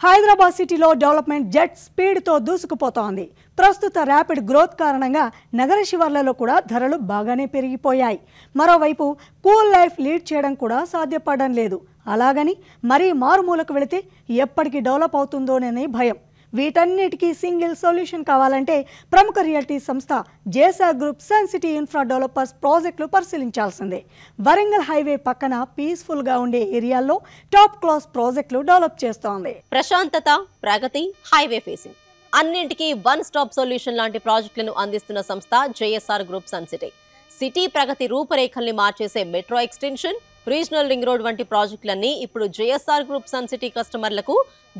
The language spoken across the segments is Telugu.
హైదరాబాద్ సిటీలో డెవలప్మెంట్ జెట్ స్పీడ్తో దూసుకుపోతోంది. ప్రస్తుత ర్యాపిడ్ గ్రోత్ కారణంగా నగర శివార్లలో కూడా ధరలు బాగానే పెరిగిపోయాయి. మరోవైపు కూల్ లైఫ్ లీడ్ చేయడం కూడా సాధ్యపడడం లేదు. అలాగని మరీ మారుమూలకు వెళితే ఎప్పటికి డెవలప్ అవుతుందోననే భయం. వీటన్నిటికీ సింగిల్ సొల్యూషన్ కావాలంటే ప్రముఖ రియల్టీ సంస్థ JSR group sun city infra developers ప్రాజెక్టులు పరిశీలించాల్సిందే. వరంగల్ హైవే పక్కన పీస్ఫుల్గా ఉండే ఏరియాల్లో టాప్ క్లాస్ ప్రాజెక్టులు డెవలప్ చేస్తోంది. ప్రశాంతత, ప్రగతి, హైవే ఫేసింగ్ అన్నింటికీ వన్ స్టాప్ సొల్యూషన్ లాంటి ప్రాజెక్టులను అందిస్తున్న సంస్థ JSR group sun city. City ప్రగతి రూపురేఖల్ని మార్చేసే metro extension, regional ring road వంటి ప్రాజెక్టులన్నీ ఇప్పుడు జేఎస్ఆర్ గ్రూప్ సన్ సిటీ కస్టమర్లకు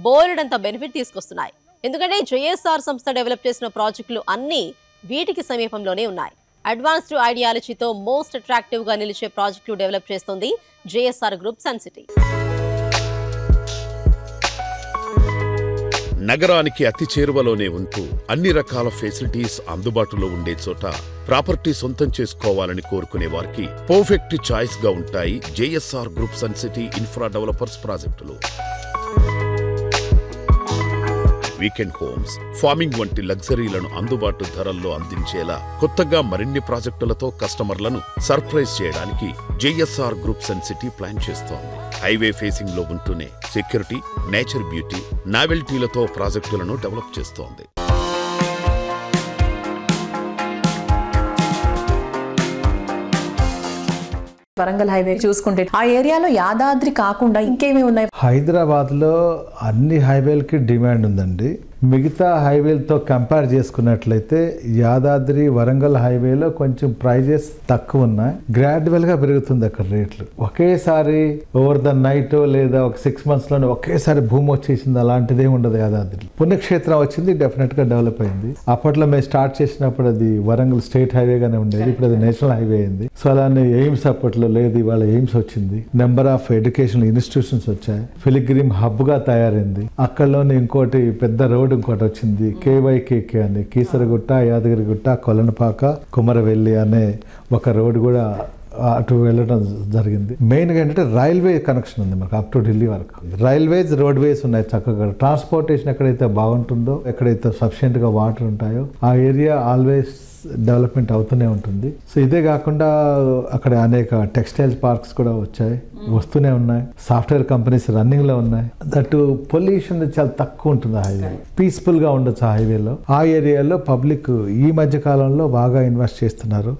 బోలెడంత బెనిఫిట్ తీసుకొస్తున్నాయి. ఎందుకంటే జేఎస్ఆర్ సంస్థ డెవలప్ చేసిన ప్రాజెక్టులు అన్నీ వీటికి సమీపంలోనే ఉన్నాయి. అడ్వాన్స్డ్ ఐడియాలజీతో మోస్ట్ అట్రాక్టివ్ గా నిలిచే ప్రాజెక్టులు డెవలప్ చేస్తుంది జేఎస్ఆర్ గ్రూప్ సన్ సిటీ. నగరానికి అతి చేరువలోనే ఉంటూ అన్ని రకాల ఫెసిలిటీస్ అందుబాటులో ఉండే చోట ప్రాపర్టీ సొంతం చేసుకోవాలని కోరుకునే వారికి పర్ఫెక్ట్ చాయిస్ గా ఉంటాయి JSR group sun city infra developers ప్రాజెక్టులు. వీకెండ్ హోమ్స్, ఫార్మింగ్ వంటి లగ్జరీలను అందుబాటు ధరల్లో అందించేలా కొత్తగా మరిన్ని ప్రాజెక్టులతో కస్టమర్లను సర్ప్రైజ్ చేయడానికి JSR group sun city plan చేస్తోంది. హైవే ఫేసింగ్ లో ఉంటూనే సెక్యూరిటీ, నేచర్ బ్యూటీ, నావెల్టీలతో ప్రాజెక్టులను డెవలప్ చేస్తోంది. వరంగల్ హైవే చూసుకుంటే ఆ ఏరియాలో యాదాద్రి కాకుండా ఇంకేమీ ఉన్నాయి? హైదరాబాద్ లో అన్ని హైవేలకి డిమాండ్ ఉందండి. మిగతా హైవేలతో కంపేర్ చేసుకున్నట్లయితే యాదాద్రి వరంగల్ హైవేలో కొంచెం ప్రైజెస్ తక్కువ ఉన్నాయి. గ్రాడ్యువల్ గా పెరుగుతుంది అక్కడ రేట్లు. ఒకేసారి ఓవర్ ద నైట్ లేదా ఒక 6 months లోనే ఒకేసారి భూమి వచ్చేసింది అలాంటిదే ఉండదు. యాదాద్రి పుణ్యక్షేత్రం వచ్చింది, డెఫినెట్ గా డెవలప్ అయింది. అప్పట్లో మేము స్టార్ట్ చేసినప్పుడు అది వరంగల్ స్టేట్ హైవేగానే ఉండేది, ఇప్పుడు అది నేషనల్ హైవే అయింది. సో అలానే ఎయిమ్స్ అప్పట్లో లేదు, ఇవాళ ఎయిమ్స్ వచ్చింది. నెంబర్ ఆఫ్ ఎడ్యుకేషనల్ ఇన్స్టిట్యూషన్స్ వచ్చాయి. ఫిలిగ్రిమ్ హబ్ గా తయారైంది. అక్కడలోనే ఇంకోటి పెద్ద రోడ్ ఇంకోటి వచ్చింది, కేవైకేకే అని, కీసరగుట్ట, యాదగిరిగుట్ట, కొలనపాక, కుమరవెల్లి అనే ఒక రోడ్ కూడా అటు వెళ్ళడం జరిగింది. మెయిన్ గా ఏంటంటే రైల్వే కనెక్షన్ ఉంది మనకు అప్ టు ఢిల్లీ వరకు. రైల్వేస్, రోడ్వేస్ ఉన్నాయి చక్కగా. ట్రాన్స్పోర్టేషన్ ఎక్కడైతే బాగుంటుందో, ఎక్కడైతే సఫిషియెంట్ గా వాటర్ ఉంటాయో ఆ ఏరియా ఆల్వేస్ డెవలప్మెంట్ అవుతూనే ఉంటుంది. సో ఇదే కాకుండా అక్కడ అనేక టెక్స్టైల్స్ పార్క్స్ కూడా వచ్చాయి, వస్తూనే ఉన్నాయి. సాఫ్ట్వేర్ కంపెనీస్ రన్నింగ్ లో ఉన్నాయి. దట్ పొల్యూషన్ చాలా తక్కువ ఉంటుంది ఆ హైవే. పీస్ఫుల్ గా ఉండొచ్చు ఆ హైవేలో. ఆ ఏరియాలో పబ్లిక్ ఈ మధ్య కాలంలో బాగా ఇన్వెస్ట్ చేస్తున్నారు.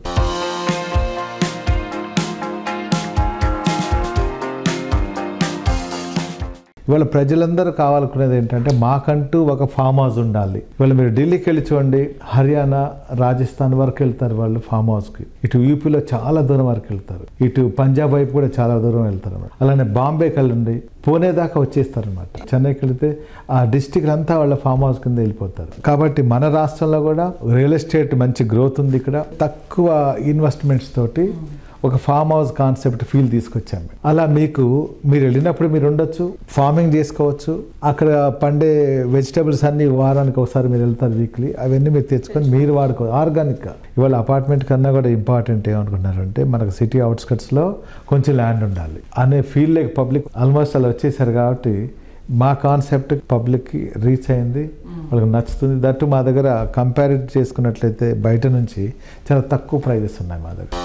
ఇవాళ ప్రజలందరూ కావాలనుకునేది ఏంటంటే మాకంటూ ఒక ఫామ్ హౌస్ ఉండాలి. ఇవాళ మీరు ఢిల్లీకి వెళ్ళి చూడండి, హర్యానా, రాజస్థాన్ వరకు వెళ్తారు వాళ్ళు ఫామ్ హౌస్కి. ఇటు యూపీలో చాలా దూరం వరకు వెళ్తారు, ఇటు పంజాబ్ వైపు కూడా చాలా దూరం వెళ్తారు అన్నమాట. అలానే బాంబేకి వెళ్ళండి, పూణే దాకా వచ్చేస్తారు అనమాట. చెన్నైకి వెళితే ఆ డిస్టిక్ అంతా వాళ్ళ ఫామ్ హౌస్ కింద వెళ్ళిపోతారు. కాబట్టి మన రాష్ట్రంలో కూడా రియల్ ఎస్టేట్ మంచి గ్రోత్ ఉంది. ఇక్కడ తక్కువ ఇన్వెస్ట్మెంట్స్ తోటి ఒక ఫామ్ హౌస్ కాన్సెప్ట్ ఫీల్ తీసుకొచ్చాము. అలా మీరు వెళ్ళినప్పుడు మీరు ఉండొచ్చు, ఫార్మింగ్ చేసుకోవచ్చు. అక్కడ పండే వెజిటబుల్స్ అన్ని వారానికి ఒకసారి మీరు వెళ్తారు, వీక్లీ. అవన్నీ మీరు తెచ్చుకొని మీరు వాడుకో ఆర్గానిక్గా. ఇవాళ అపార్ట్మెంట్ కన్నా కూడా ఇంపార్టెంట్ ఏమనుకుంటున్నారంటే మనకు సిటీ అవుట్స్కట్స్లో కొంచెం ల్యాండ్ ఉండాలి అనే ఫీల్ లేక పబ్లిక్ ఆల్మోస్ట్ అలా వచ్చేసారు. కాబట్టి మా కాన్సెప్ట్ పబ్లిక్కి రీచ్ అయింది, వాళ్ళకి నచ్చుతుంది. దట్టు మా దగ్గర కంపేర్ చేసుకున్నట్లయితే బయట నుంచి చాలా తక్కువ ప్రైజెస్ ఉన్నాయి మా దగ్గర.